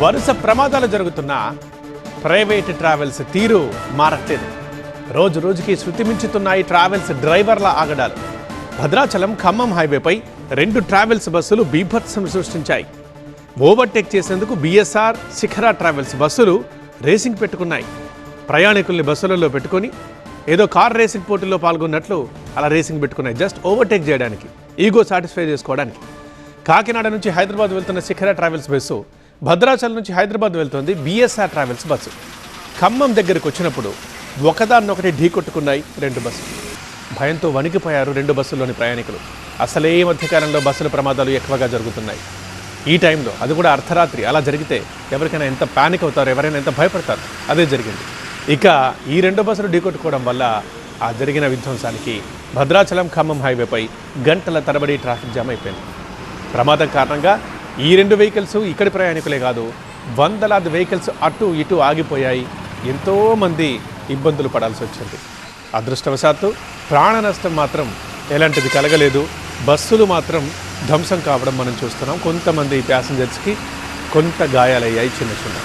వరుస ప్రమాదాలు జరుగుతున్న ప్రైవేట్ ట్రావెల్స్ తీరు మారట్లేదు. రోజు రోజుకి శృతి మించుతున్నాయి ట్రావెల్స్ డ్రైవర్ల ఆగడాలు. భద్రాచలం ఖమ్మం హైవేపై 2 ట్రావెల్స్ బస్సులు బీభత్సం సృష్టించాయి. ఓవర్టేక్ చేసేందుకు BSR శిఖర ట్రావెల్స్ బస్సులు రేసింగ్ పెట్టుకున్నాయి. ప్రయాణికుల్ని బస్సులలో పెట్టుకొని ఏదో కార్ రేసింగ్ పోటీలో పాల్గొన్నట్లు అలా రేసింగ్ పెట్టుకున్నాయి. జస్ట్ ఓవర్టేక్ చేయడానికి, ఈగో సాటిస్ఫై చేసుకోవడానికి. కాకినాడ నుంచి హైదరాబాద్ వెళ్తున్న శిఖర ట్రావెల్స్ బస్సు భద్రాచలం నుంచి హైదరాబాద్ వెళ్తోంది BSR ట్రావెల్స్ బస్సు. ఖమ్మం దగ్గరికి వచ్చినప్పుడు ఒకదాన్నొకటి ఢీకొట్టుకున్నాయి 2 బస్సులు. భయంతో వణికిపోయారు 2 బస్సుల్లోని ప్రయాణికులు. అసలే మధ్యకాలంలో బస్సుల ప్రమాదాలు ఎక్కువగా జరుగుతున్నాయి. ఈ టైంలో అది కూడా అర్ధరాత్రి అలా జరిగితే ఎవరికైనా ఎంత పానిక్ అవుతారు, ఎవరైనా ఎంత భయపడతారు. అదే జరిగింది. ఇక ఈ 2 బస్సులు ఢీకొట్టుకోవడం వల్ల ఆ జరిగిన విధ్వంసానికి భద్రాచలం ఖమ్మం హైవేపై గంటల తరబడి ట్రాఫిక్ జామ్ అయిపోయింది. ప్రమాదం కారణంగా ఈ 2 వెహికల్స్ ఇక్కడి ప్రయాణికులే కాదు, వందలాది వెహికల్స్ అటు ఇటు ఆగిపోయాయి. ఎంతోమంది ఇబ్బందులు పడాల్సి వచ్చింది. అదృష్టవశాత్తు ప్రాణ నష్టం మాత్రం ఎలాంటిది కలగలేదు. బస్సులు మాత్రం ధ్వంసం కావడం మనం చూస్తున్నాం. కొంతమంది ప్యాసింజర్స్కి కొంత గాయాలయ్యాయి, చిన్న చిన్న.